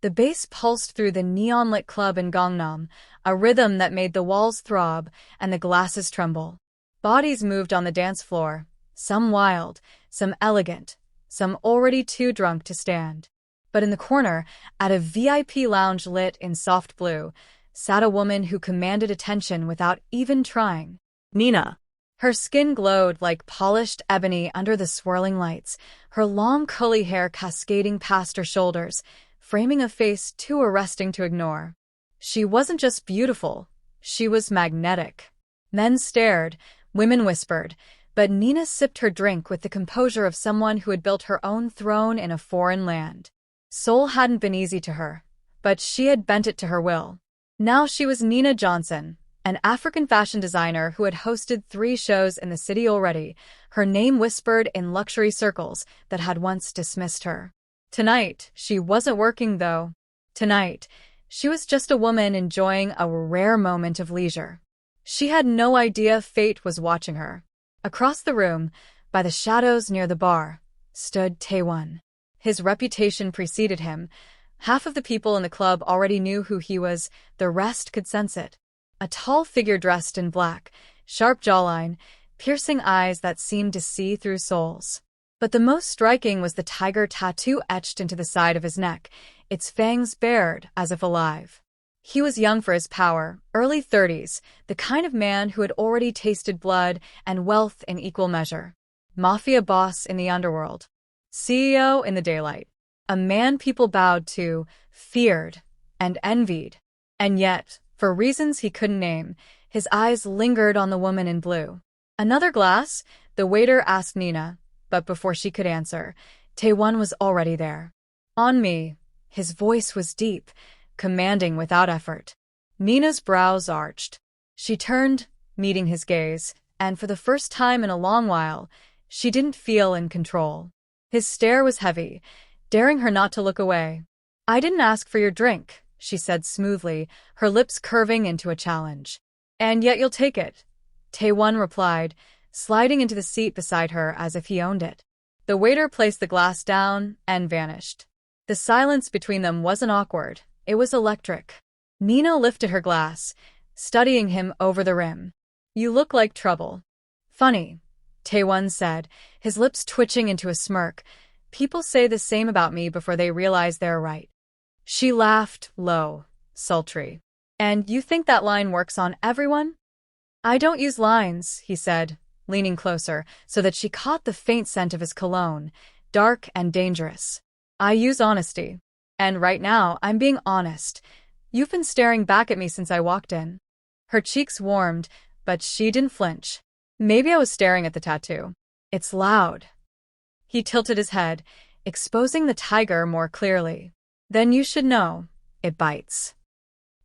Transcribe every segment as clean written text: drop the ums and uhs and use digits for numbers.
The bass pulsed through the neon-lit club in Gangnam, a rhythm that made the walls throb and the glasses tremble. Bodies moved on the dance floor, some wild, some elegant, some already too drunk to stand. But in the corner, at a VIP lounge lit in soft blue, sat a woman who commanded attention without even trying. Nina. Her skin glowed like polished ebony under the swirling lights, her long curly hair cascading past her shoulders, framing a face too arresting to ignore. She wasn't just beautiful, she was magnetic. Men stared, women whispered, but Nina sipped her drink with the composure of someone who had built her own throne in a foreign land. Seoul hadn't been easy to her, but she had bent it to her will. Now she was Nina Johnson, an African fashion designer who had hosted 3 shows in the city already, her name whispered in luxury circles that had once dismissed her. Tonight, she wasn't working though. Tonight, she was just a woman enjoying a rare moment of leisure. She had no idea fate was watching her. Across the room, by the shadows near the bar, stood Taewon. His reputation preceded him. Half of the people in the club already knew who he was, the rest could sense it. A tall figure dressed in black, sharp jawline, piercing eyes that seemed to see through souls. But the most striking was the tiger tattoo etched into the side of his neck, its fangs bared as if alive. He was young for his power, early 30s, the kind of man who had already tasted blood and wealth in equal measure. Mafia boss in the underworld. CEO in the daylight. A man people bowed to, feared, and envied. And yet, for reasons he couldn't name, his eyes lingered on the woman in blue. Another glass? The waiter asked Nina, but before she could answer, Taewon was already there. On me. His voice was deep, commanding without effort. Nina's brows arched. She turned, meeting his gaze, and for the first time in a long while, she didn't feel in control. His stare was heavy, daring her not to look away. I didn't ask for your drink, she said smoothly, her lips curving into a challenge. And yet you'll take it, Taewon replied, sliding into the seat beside her as if he owned it. The waiter placed the glass down and vanished. The silence between them wasn't awkward, it was electric. Nina lifted her glass, studying him over the rim. You look like trouble. Funny, Taewon said, his lips twitching into a smirk. People say the same about me before they realize they're right. She laughed, low, sultry. And you think that line works on everyone? I don't use lines, he said, leaning closer so that she caught the faint scent of his cologne, dark and dangerous. I use honesty. And right now, I'm being honest. You've been staring back at me since I walked in. Her cheeks warmed, but she didn't flinch. Maybe I was staring at the tattoo. It's loud. He tilted his head, exposing the tiger more clearly. Then you should know, it bites.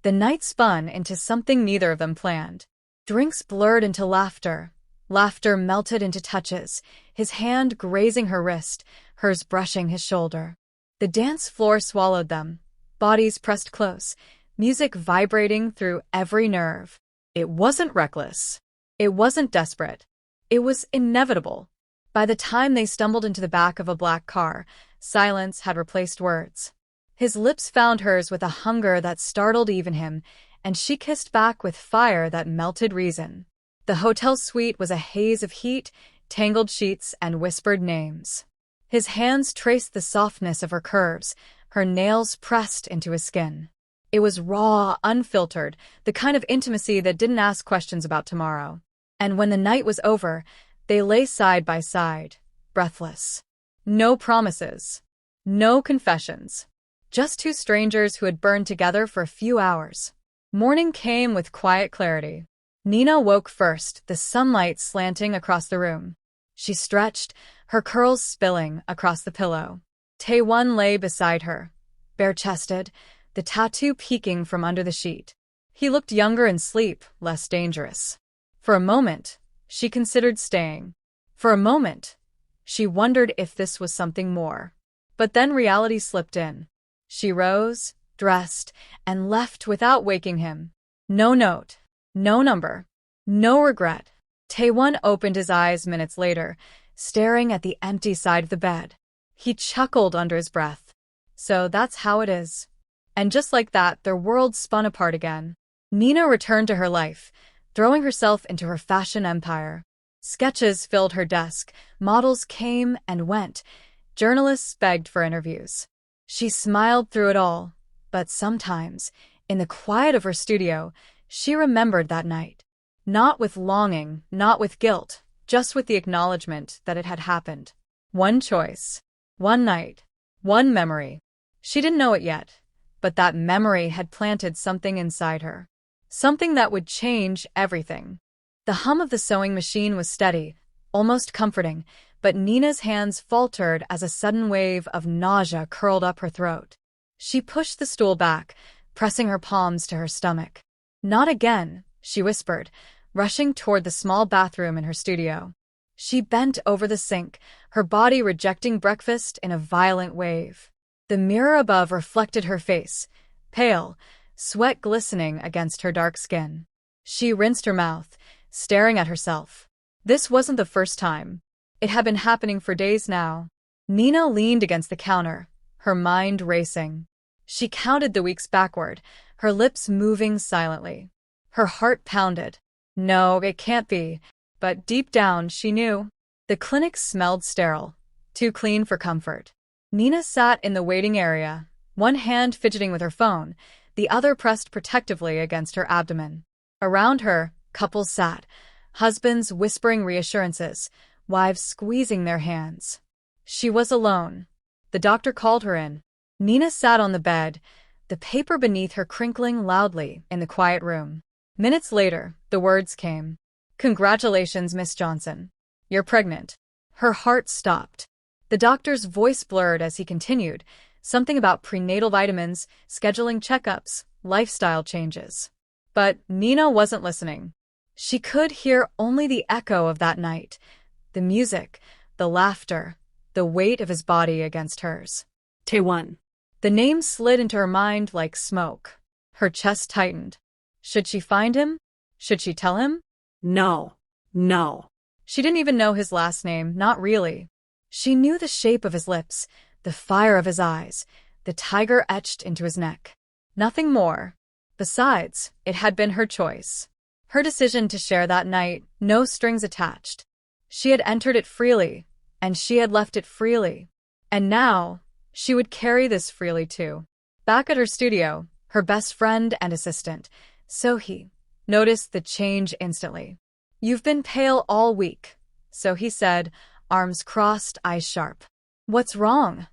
The night spun into something neither of them planned. Drinks blurred into laughter. Laughter melted into touches, his hand grazing her wrist, hers brushing his shoulder. The dance floor swallowed them, bodies pressed close, music vibrating through every nerve. It wasn't reckless. It wasn't desperate. It was inevitable. By the time they stumbled into the back of a black car, silence had replaced words. His lips found hers with a hunger that startled even him, and she kissed back with fire that melted reason. The hotel suite was a haze of heat, tangled sheets, and whispered names. His hands traced the softness of her curves, her nails pressed into his skin. It was raw, unfiltered, the kind of intimacy that didn't ask questions about tomorrow. And when the night was over, they lay side by side, breathless. No promises. No confessions. Just 2 strangers who had burned together for a few hours. Morning came with quiet clarity. Nina woke first, the sunlight slanting across the room. She stretched, her curls spilling across the pillow. Taewon lay beside her, bare-chested, the tattoo peeking from under the sheet. He looked younger in sleep, less dangerous. For a moment, she considered staying. For a moment, she wondered if this was something more. But then reality slipped in. She rose, dressed, and left without waking him. No note, no number, no regret. Taewon opened his eyes minutes later, staring at the empty side of the bed. He chuckled under his breath. So that's how it is. And just like that, their worlds spun apart again. Nina returned to her life, throwing herself into her fashion empire. Sketches filled her desk, models came and went, journalists begged for interviews. She smiled through it all, but sometimes, in the quiet of her studio, she remembered that night. Not with longing, not with guilt, just with the acknowledgement that it had happened. One choice, one night, one memory. She didn't know it yet, but that memory had planted something inside her. Something that would change everything. The hum of the sewing machine was steady, almost comforting, but Nina's hands faltered as a sudden wave of nausea curled up her throat. She pushed the stool back, pressing her palms to her stomach. "Not again," she whispered, rushing toward the small bathroom in her studio. She bent over the sink, her body rejecting breakfast in a violent wave. The mirror above reflected her face, pale, sweat glistening against her dark skin. She rinsed her mouth, staring at herself. This wasn't the first time. It had been happening for days now. Nina leaned against the counter, her mind racing. She counted the weeks backward, her lips moving silently. Her heart pounded. No, it can't be. But deep down, she knew. The clinic smelled sterile, too clean for comfort. Nina sat in the waiting area, one hand fidgeting with her phone, the other pressed protectively against her abdomen. Around her, couples sat, husbands whispering reassurances, wives squeezing their hands. She was alone. The doctor called her in. Nina sat on the bed, the paper beneath her crinkling loudly in the quiet room. Minutes later, the words came. "Congratulations, Miss Johnson. You're pregnant." Her heart stopped. The doctor's voice blurred as he continued, something about prenatal vitamins, scheduling checkups, lifestyle changes. But Nina wasn't listening. She could hear only the echo of that night, the music, the laughter, the weight of his body against hers. Taewon. The name slid into her mind like smoke. Her chest tightened. Should she find him? Should she tell him? No. She didn't even know his last name, not really. She knew the shape of his lips, the fire of his eyes, the tiger etched into his neck. Nothing more. Besides, it had been her choice. Her decision to share that night, no strings attached. She had entered it freely, and she had left it freely. And now, she would carry this freely too. Back at her studio, her best friend and assistant, Sohee, noticed the change instantly. "You've been pale all week," Sohee said, arms crossed, eyes sharp. "What's wrong?"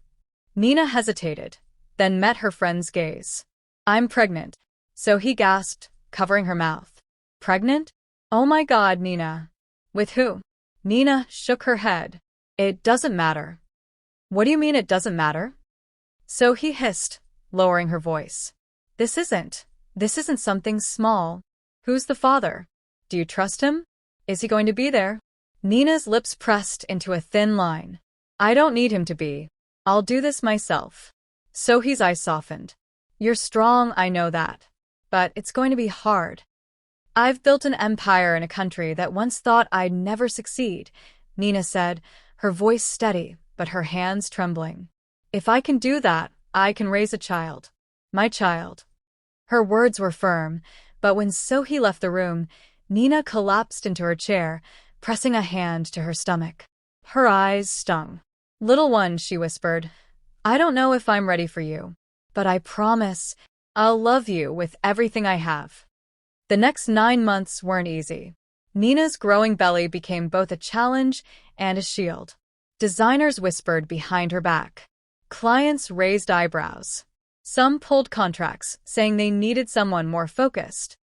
Nina hesitated, then met her friend's gaze. "I'm pregnant," Sohee gasped, covering her mouth. "Pregnant? Oh my God, Nina." "With who?" Nina shook her head. "It doesn't matter." "What do you mean it doesn't matter?" Sohee hissed, lowering her voice. This isn't something small. Who's the father? Do you trust him? Is he going to be there?" Nina's lips pressed into a thin line. "I don't need him to be. I'll do this myself." Sohee's eyes softened. "You're strong, I know that. But it's going to be hard. I've built an empire in a country that once thought I'd never succeed," Nina said, her voice steady, but her hands trembling. "If I can do that, I can raise a child. My child." Her words were firm, but when Sohee left the room, Nina collapsed into her chair, pressing a hand to her stomach. Her eyes stung. "Little one," she whispered, "I don't know if I'm ready for you, but I promise I'll love you with everything I have." The next 9 months weren't easy. Nina's growing belly became both a challenge and a shield. Designers whispered behind her back. Clients raised eyebrows. Some pulled contracts, saying they needed someone more focused.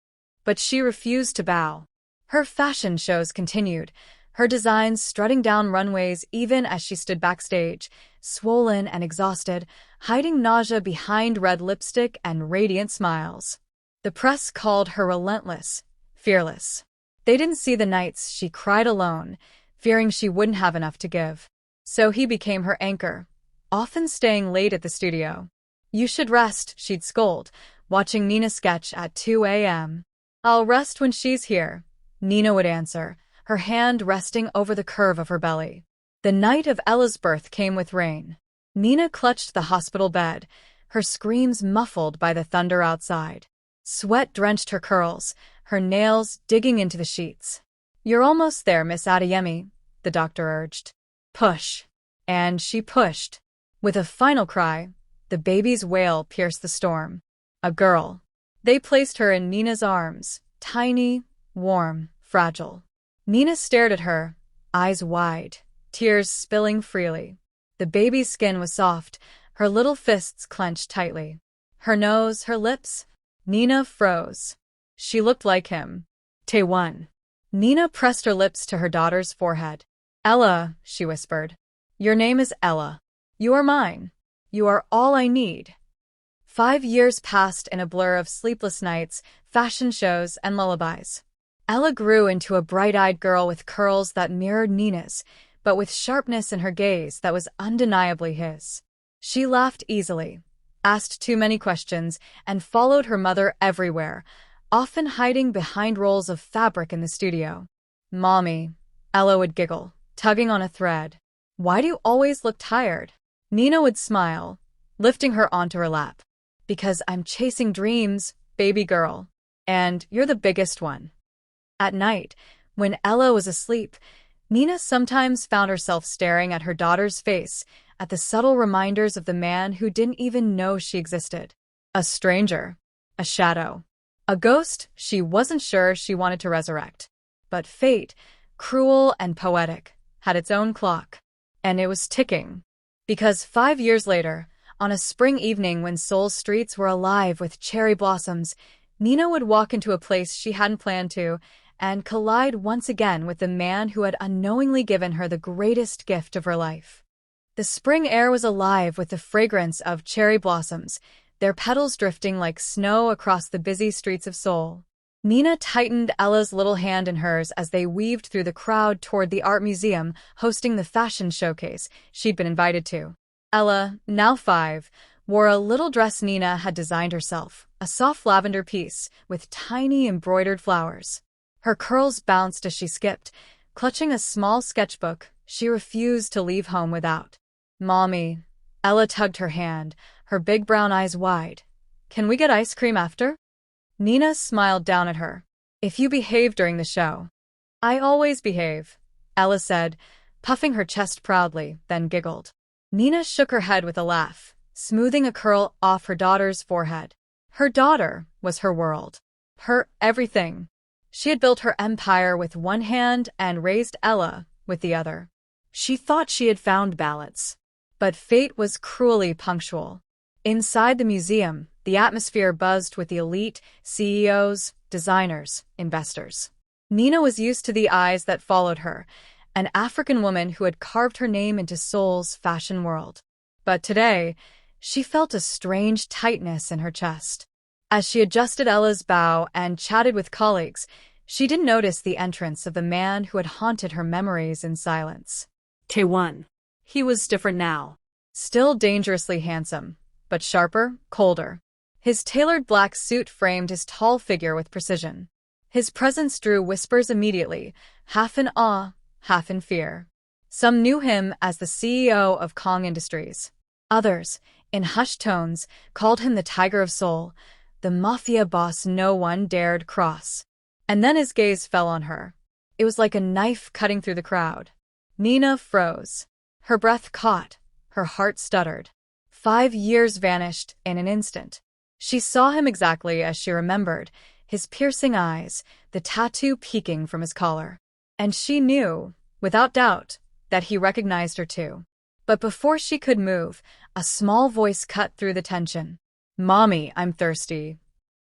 But she refused to bow. Her fashion shows continued, her designs strutting down runways even as she stood backstage, swollen and exhausted, hiding nausea behind red lipstick and radiant smiles. The press called her relentless, fearless. They didn't see the nights she cried alone, fearing she wouldn't have enough to give. So he became her anchor, often staying late at the studio. "You should rest," she'd scold, watching Nina sketch at 2 a.m. "I'll rest when she's here," Nina would answer, her hand resting over the curve of her belly. The night of Ella's birth came with rain. Nina clutched the hospital bed, her screams muffled by the thunder outside. Sweat drenched her curls, her nails digging into the sheets. "You're almost there, Miss Adeyemi," the doctor urged. "Push." And she pushed. With a final cry, the baby's wail pierced the storm. A girl. They placed her in Nina's arms, tiny, warm, fragile. Nina stared at her, eyes wide, tears spilling freely. The baby's skin was soft, her little fists clenched tightly. Her nose, her lips. Nina froze. She looked like him. Taewon. Nina pressed her lips to her daughter's forehead. "Ella," she whispered. "Your name is Ella. You are mine. You are all I need." 5 years passed in a blur of sleepless nights, fashion shows, and lullabies. Ella grew into a bright-eyed girl with curls that mirrored Nina's, but with sharpness in her gaze that was undeniably his. She laughed easily, asked too many questions, and followed her mother everywhere, often hiding behind rolls of fabric in the studio. "Mommy," Ella would giggle, tugging on a thread. "Why do you always look tired?" Nina would smile, lifting her onto her lap. "Because I'm chasing dreams, baby girl. And you're the biggest one." At night, when Ella was asleep, Nina sometimes found herself staring at her daughter's face, at the subtle reminders of the man who didn't even know she existed. A stranger. A shadow. A ghost she wasn't sure she wanted to resurrect. But fate, cruel and poetic, had its own clock. And it was ticking. Because 5 years later, on a spring evening when Seoul's streets were alive with cherry blossoms, Nina would walk into a place she hadn't planned to and collide once again with the man who had unknowingly given her the greatest gift of her life. The spring air was alive with the fragrance of cherry blossoms, their petals drifting like snow across the busy streets of Seoul. Nina tightened Ella's little hand in hers as they weaved through the crowd toward the art museum hosting the fashion showcase she'd been invited to. Ella, now 5, wore a little dress Nina had designed herself, a soft lavender piece with tiny embroidered flowers. Her curls bounced as she skipped, clutching a small sketchbook she refused to leave home without. "Mommy." Ella tugged her hand, her big brown eyes wide. "Can we get ice cream after?" Nina smiled down at her. "If you behave during the show." "I always behave," Ella said, puffing her chest proudly, then giggled. Nina shook her head with a laugh, smoothing a curl off her daughter's forehead. Her daughter was her world. Her everything. She had built her empire with one hand and raised Ella with the other. She thought she had found balance. But fate was cruelly punctual. Inside the museum, the atmosphere buzzed with the elite, CEOs, designers, investors. Nina was used to the eyes that followed her, an African woman who had carved her name into Seoul's fashion world. But today, she felt a strange tightness in her chest. As she adjusted Ella's bow and chatted with colleagues, she didn't notice the entrance of the man who had haunted her memories in silence. Taewon. He was different now. Still dangerously handsome, but sharper, colder. His tailored black suit framed his tall figure with precision. His presence drew whispers immediately, half in awe, half in fear. Some knew him as the CEO of Kong Industries. Others, in hushed tones, called him the Tiger of Seoul, the Mafia boss no one dared cross. And then his gaze fell on her. It was like a knife cutting through the crowd. Nina froze. Her breath caught. Her heart stuttered. 5 years vanished in an instant. She saw him exactly as she remembered, his piercing eyes, the tattoo peeking from his collar. And she knew, without doubt, that he recognized her too. But before she could move, a small voice cut through the tension. "Mommy, I'm thirsty."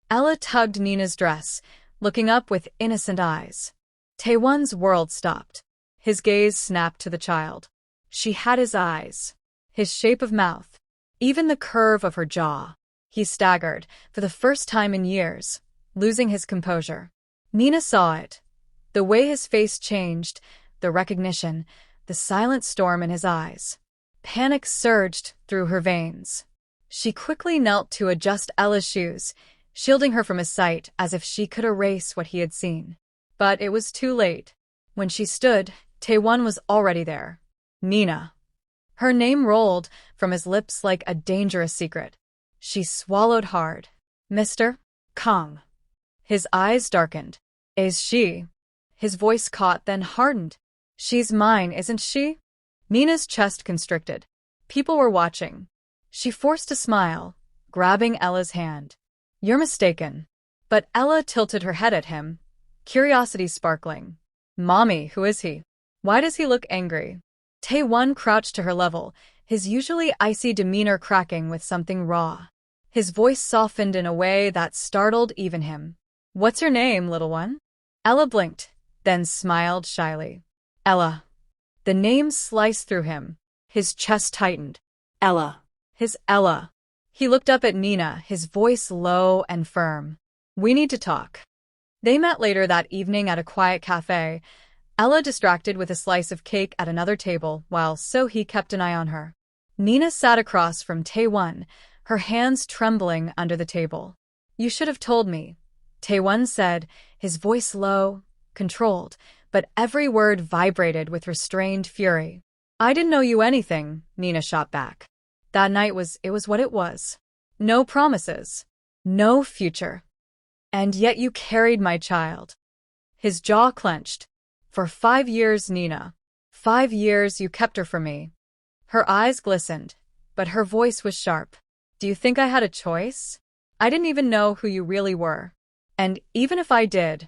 Ella tugged Nina's dress, looking up with innocent eyes. Taewon's world stopped. His gaze snapped to the child. She had his eyes, his shape of mouth, even the curve of her jaw. He staggered, for the first time in years, losing his composure. Nina saw it. The way his face changed, the recognition, the silent storm in his eyes. Panic surged through her veins. She quickly knelt to adjust Ella's shoes, shielding her from his sight as if she could erase what he had seen. But it was too late. When she stood, Taewon was already there. "Nina." Her name rolled from his lips like a dangerous secret. She swallowed hard. Mr. Kong. His eyes darkened. Is she? His voice caught, then hardened. She's mine, isn't she? Nina's chest constricted. People were watching. She forced a smile, grabbing Ella's hand. You're mistaken. But Ella tilted her head at him, curiosity sparkling. Mommy, who is he? Why does he look angry? Taewon crouched to her level, his usually icy demeanor cracking with something raw. His voice softened in a way that startled even him. What's your name, little one? Ella blinked, then smiled shyly. Ella. The name sliced through him. His chest tightened. Ella. His Ella. He looked up at Nina, his voice low and firm. We need to talk. They met later that evening at a quiet cafe, Ella distracted with a slice of cake at another table, while So-hee kept an eye on her. Nina sat across from Taewon, her hands trembling under the table. You should have told me, Taewon said, his voice low, controlled, but every word vibrated with restrained fury. I didn't owe you anything, Nina shot back. That night was what it was. No promises. No future. And yet you carried my child. His jaw clenched. For 5 years, Nina. 5 years you kept her from me. Her eyes glistened, but her voice was sharp. Do you think I had a choice? I didn't even know who you really were. And even if I did,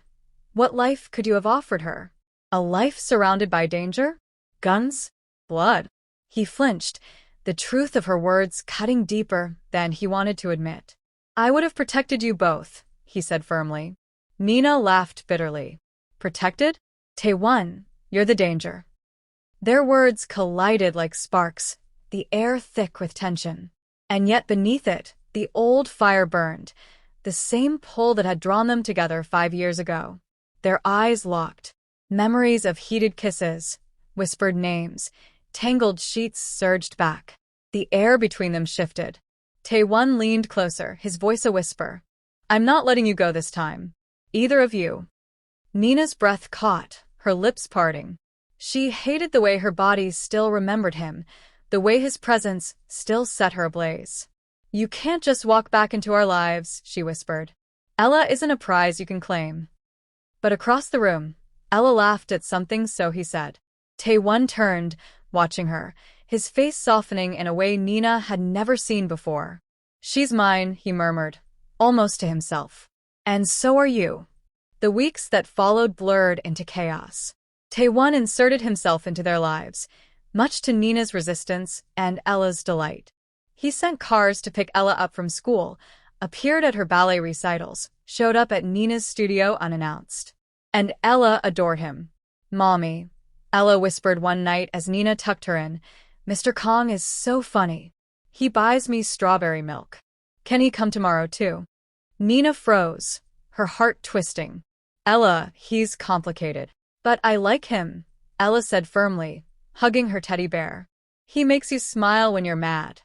what life could you have offered her? A life surrounded by danger? Guns? Blood? He flinched, the truth of her words cutting deeper than he wanted to admit. I would have protected you both, he said firmly. Nina laughed bitterly. Protected? Taewon, you're the danger. Their words collided like sparks, the air thick with tension. And yet beneath it, the old fire burned, the same pull that had drawn them together 5 years ago. Their eyes locked. Memories of heated kisses, whispered names, tangled sheets surged back. The air between them shifted. Taewon leaned closer, his voice a whisper. I'm not letting you go this time. Either of you. Nina's breath caught, her lips parting. She hated the way her body still remembered him, the way his presence still set her ablaze. You can't just walk back into our lives, she whispered. Ella isn't a prize you can claim. But across the room, Ella laughed at something So-hee said. Taewon turned, watching her, his face softening in a way Nina had never seen before. She's mine, he murmured, almost to himself. And so are you. The weeks that followed blurred into chaos. Taewon inserted himself into their lives, much to Nina's resistance and Ella's delight. He sent cars to pick Ella up from school, appeared at her ballet recitals, showed up at Nina's studio unannounced. And Ella adored him. Mommy, Ella whispered one night as Nina tucked her in, Mr. Kong is so funny. He buys me strawberry milk. Can he come tomorrow too? Nina froze, her heart twisting. Ella, he's complicated. But I like him, Ella said firmly, hugging her teddy bear. He makes you smile when you're mad.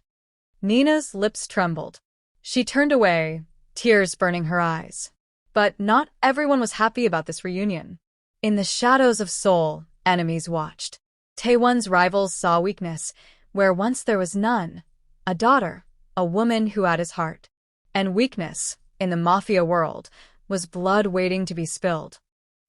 Nina's lips trembled. She turned away, tears burning her eyes. But not everyone was happy about this reunion. In the shadows of Seoul, enemies watched. Taewon's rivals saw weakness, where once there was none. A daughter, a woman who had his heart. And weakness, in the Mafia world, was blood waiting to be spilled.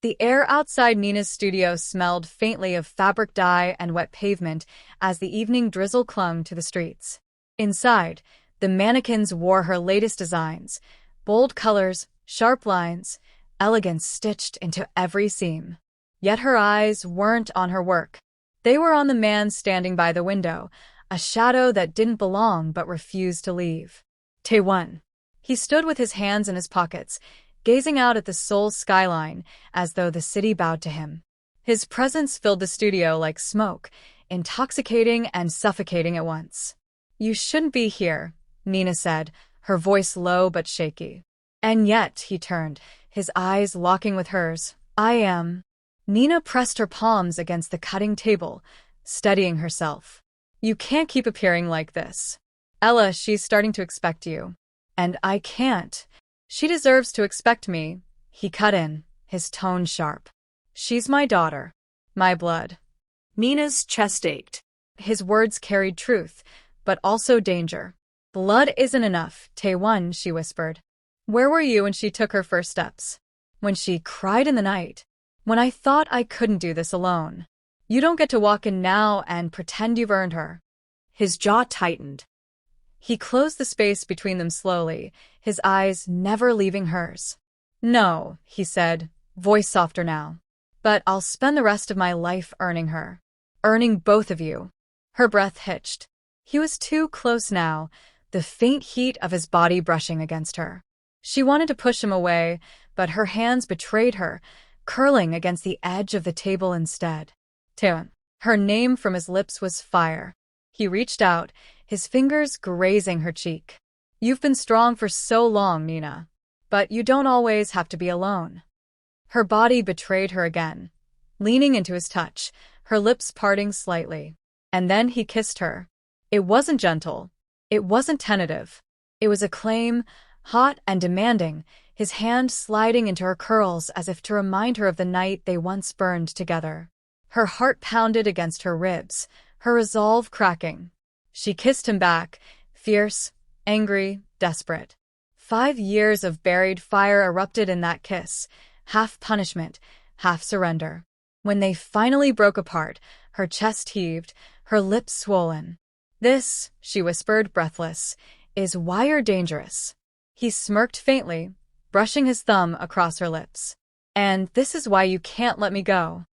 The air outside Nina's studio smelled faintly of fabric dye and wet pavement as the evening drizzle clung to the streets. Inside, the mannequins wore her latest designs, bold colors, sharp lines, elegance stitched into every seam. Yet her eyes weren't on her work. They were on the man standing by the window, a shadow that didn't belong but refused to leave. Taewon. He stood with his hands in his pockets, gazing out at the Seoul skyline as though the city bowed to him. His presence filled the studio like smoke, intoxicating and suffocating at once. You shouldn't be here, Nina said, her voice low but shaky. And yet, he turned, his eyes locking with hers. I am. Nina pressed her palms against the cutting table, steadying herself. You can't keep appearing like this. Ella, she's starting to expect you. And I can't. She deserves to expect me, he cut in, his tone sharp. She's my daughter. My blood. Nina's chest ached. His words carried truth, but also danger. Blood isn't enough, Taewon, she whispered. Where were you when she took her first steps? When she cried in the night? When I thought I couldn't do this alone? You don't get to walk in now and pretend you've earned her. His jaw tightened. He closed the space between them slowly, his eyes never leaving hers. No, he said, voice softer now. But I'll spend the rest of my life earning her. Earning both of you. Her breath hitched. He was too close now, the faint heat of his body brushing against her. She wanted to push him away, but her hands betrayed her, curling against the edge of the table instead. Taewon. Her name from his lips was fire. He reached out, his fingers grazing her cheek. You've been strong for so long, Nina. But you don't always have to be alone. Her body betrayed her again, leaning into his touch, her lips parting slightly. And then he kissed her. It wasn't gentle. It wasn't tentative. It was a claim, hot and demanding, his hand sliding into her curls as if to remind her of the night they once burned together. Her heart pounded against her ribs, her resolve cracking. She kissed him back, fierce, angry, desperate. 5 years of buried fire erupted in that kiss, half punishment, half surrender. When they finally broke apart, her chest heaved, her lips swollen. This, she whispered, breathless, is why you're dangerous. He smirked faintly, brushing his thumb across her lips. And this is why you can't let me go.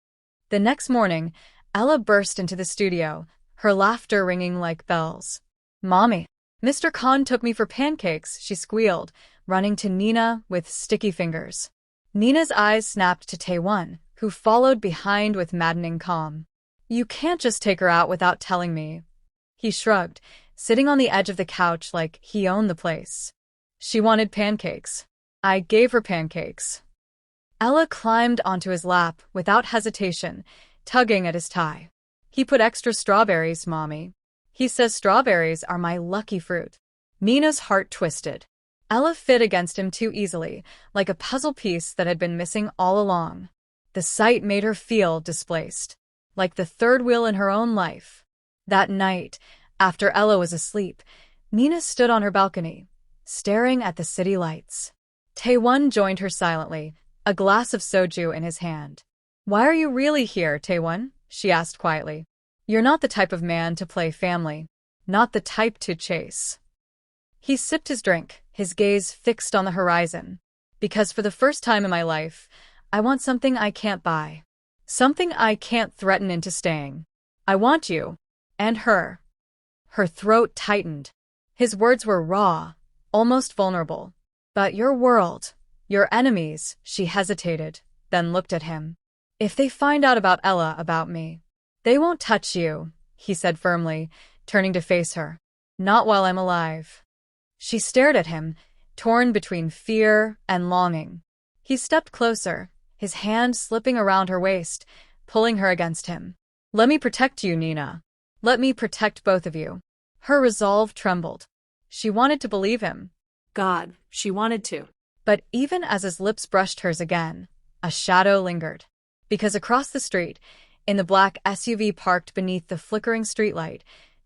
The next morning, Ella burst into the studio, her laughter ringing like bells. Mommy, Mr. Khan took me for pancakes, she squealed, running to Nina with sticky fingers. Nina's eyes snapped to Taewon, who followed behind with maddening calm. You can't just take her out without telling me. He shrugged, sitting on the edge of the couch like he owned the place. She wanted pancakes. I gave her pancakes. Ella climbed onto his lap without hesitation, tugging at his tie. He put extra strawberries, Mommy. He says strawberries are my lucky fruit. Nina's heart twisted. Ella fit against him too easily, like a puzzle piece that had been missing all along. The sight made her feel displaced, like the third wheel in her own life. That night, after Ella was asleep, Nina stood on her balcony, staring at the city lights. Taewon joined her silently, a glass of soju in his hand. Why are you really here, Taewon? She asked quietly. You're not the type of man to play family, not the type to chase. He sipped his drink, his gaze fixed on the horizon. Because for the first time in my life, I want something I can't buy. Something I can't threaten into staying. I want you. And her. Her throat tightened. His words were raw, almost vulnerable. But your world, your enemies, she hesitated, then looked at him. If they find out about Ella, about me, they won't touch you, he said firmly, turning to face her. Not while I'm alive. She stared at him, torn between fear and longing. He stepped closer, his hand slipping around her waist, pulling her against him. Let me protect you, Nina. Let me protect both of you. Her resolve trembled. She wanted to believe him. God, she wanted to. But even as his lips brushed hers again, a shadow lingered. Because across the street, in the black SUV parked beneath the flickering streetlight,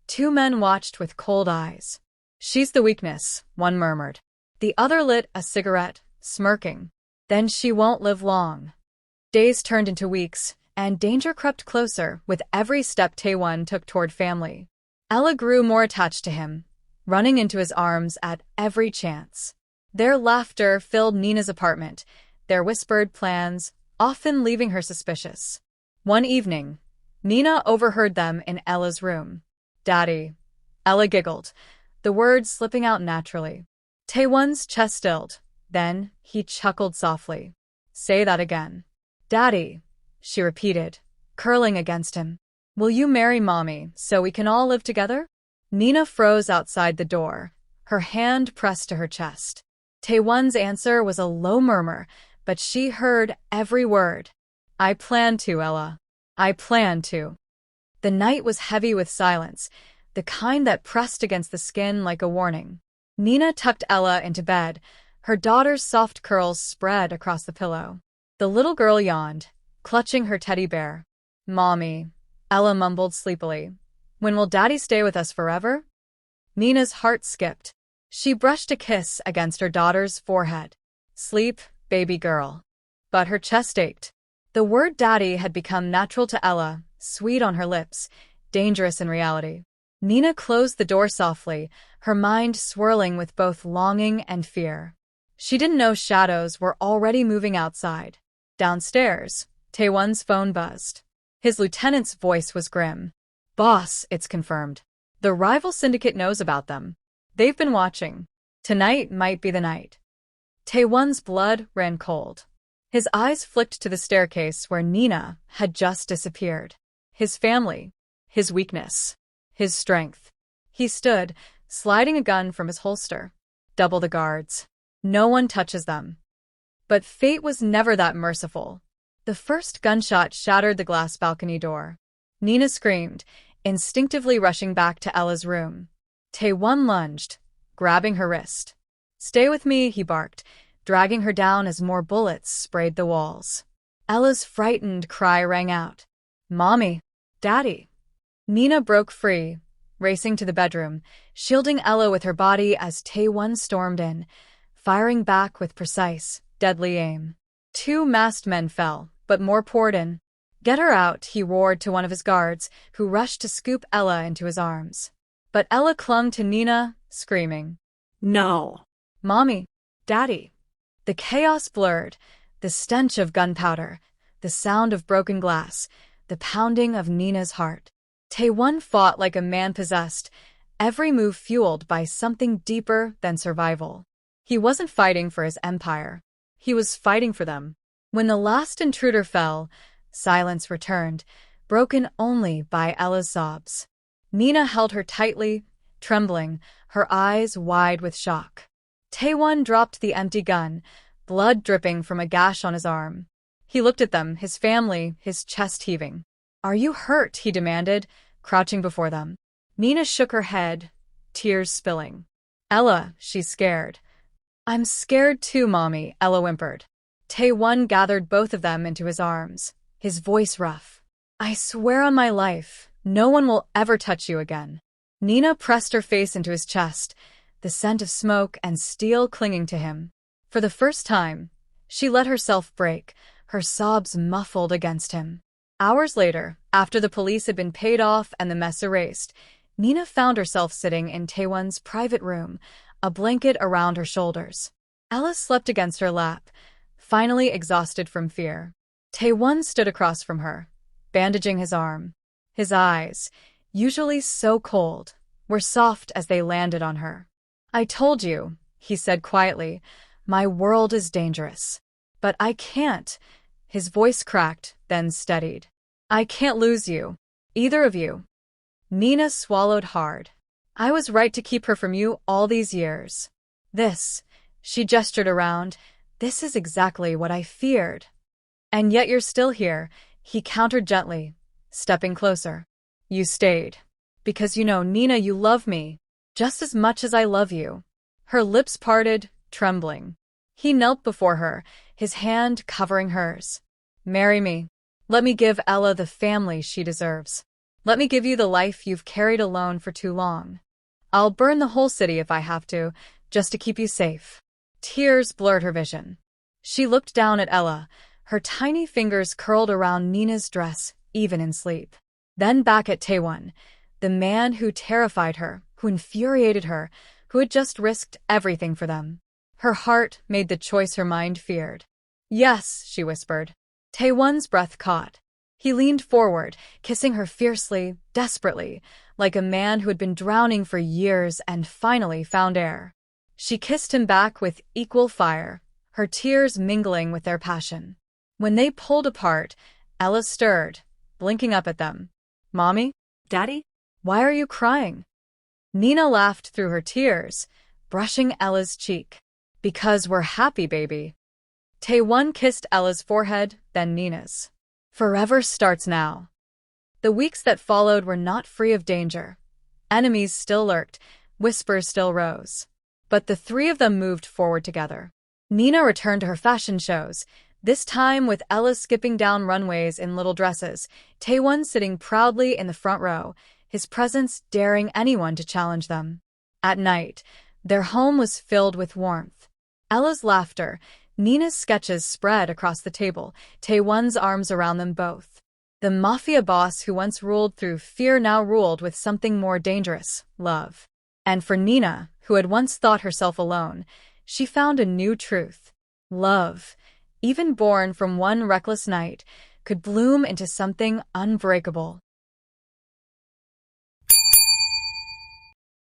2 men watched with cold eyes. She's the weakness, one murmured. The other lit a cigarette, smirking. Then she won't live long. Days turned into weeks, and danger crept closer with every step Taewon took toward family. Ella grew more attached to him, running into his arms at every chance. Their laughter filled Nina's apartment, their whispered plans, often leaving her suspicious. One evening, Nina overheard them in Ella's room. Daddy. Ella giggled, the words slipping out naturally. Taewon's chest stilled. Then he chuckled softly. Say that again. Daddy, she repeated, curling against him. Will you marry Mommy so we can all live together? Nina froze outside the door, her hand pressed to her chest. Taewon's answer was a low murmur, but she heard every word. I plan to, Ella. I plan to. The night was heavy with silence, the kind that pressed against the skin like a warning. Nina tucked Ella into bed, her daughter's soft curls spread across the pillow. The little girl yawned, clutching her teddy bear. Mommy, Ella mumbled sleepily. When will Daddy stay with us forever? Nina's heart skipped. She brushed a kiss against her daughter's forehead. Sleep, baby girl. But her chest ached. The word daddy had become natural to Ella, sweet on her lips, dangerous in reality. Nina closed the door softly, her mind swirling with both longing and fear. She didn't know shadows were already moving outside. Downstairs, Taewon's phone buzzed. His lieutenant's voice was grim. Boss, it's confirmed. The rival syndicate knows about them. They've been watching. Tonight might be the night. Taewon's blood ran cold. His eyes flicked to the staircase where Nina had just disappeared. His family, his weakness, his strength. He stood, sliding a gun from his holster. Double the guards. No one touches them. But fate was never that merciful. The first gunshot shattered the glass balcony door. Nina screamed, instinctively rushing back to Ella's room. Taewon lunged, grabbing her wrist. Stay with me, he barked, dragging her down as more bullets sprayed the walls. Ella's frightened cry rang out. Mommy! Daddy! Nina broke free, racing to the bedroom, shielding Ella with her body as Taewon stormed in, firing back with precise, deadly aim. 2 masked men fell, but more poured in. Get her out, he roared to one of his guards, who rushed to scoop Ella into his arms. But Ella clung to Nina, screaming. No. Mommy! Daddy! The chaos blurred, the stench of gunpowder, the sound of broken glass, the pounding of Nina's heart. Taewon fought like a man possessed, every move fueled by something deeper than survival. He wasn't fighting for his empire. He was fighting for them. When the last intruder fell, silence returned, broken only by Ella's sobs. Nina held her tightly, trembling, her eyes wide with shock. Taewon dropped the empty gun, blood dripping from a gash on his arm. He looked at them, his family, his chest heaving. Are you hurt? He demanded, crouching before them. Nina shook her head, tears spilling. Ella, she's scared. I'm scared too, Mommy, Ella whimpered. Taewon gathered both of them into his arms, his voice rough. I swear on my life, no one will ever touch you again. Nina pressed her face into his chest, the scent of smoke and steel clinging to him. For the first time, she let herself break, her sobs muffled against him. Hours later, after the police had been paid off and the mess erased, Nina found herself sitting in Taewon's private room, a blanket around her shoulders. Ella slept against her lap, finally exhausted from fear. Taewon stood across from her, bandaging his arm. His eyes, usually so cold, were soft as they landed on her. I told you, he said quietly, my world is dangerous. But I can't. His voice cracked, then steadied. I can't lose you. Either of you. Nina swallowed hard. I was right to keep her from you all these years. This, she gestured around, this is exactly what I feared. And yet you're still here, he countered gently, stepping closer. You stayed. Because you know, Nina, you love me, just as much as I love you. Her lips parted, trembling. He knelt before her, his hand covering hers. Marry me. Let me give Ella the family she deserves. Let me give you the life you've carried alone for too long. I'll burn the whole city if I have to, just to keep you safe. Tears blurred her vision. She looked down at Ella, her tiny fingers curled around Nina's dress, even in sleep. Then back at Taewon, the man who terrified her, who infuriated her, who had just risked everything for them. Her heart made the choice her mind feared. Yes, she whispered. Taewon's breath caught. He leaned forward, kissing her fiercely, desperately, like a man who had been drowning for years and finally found air. She kissed him back with equal fire, her tears mingling with their passion. When they pulled apart, Ella stirred, blinking up at them. Mommy? Daddy? Why are you crying? Nina laughed through her tears, brushing Ella's cheek. Because we're happy, baby. Taewon kissed Ella's forehead, then Nina's. Forever starts now. The weeks that followed were not free of danger. Enemies still lurked, whispers still rose. But the three of them moved forward together. Nina returned to her fashion shows, this time with Ella skipping down runways in little dresses, Taewon sitting proudly in the front row, his presence daring anyone to challenge them. At night, their home was filled with warmth. Ella's laughter, Nina's sketches spread across the table, Taewon's arms around them both. The Mafia boss who once ruled through fear now ruled with something more dangerous, love. And for Nina, who had once thought herself alone, she found a new truth. Love, even born from one reckless night, could bloom into something unbreakable.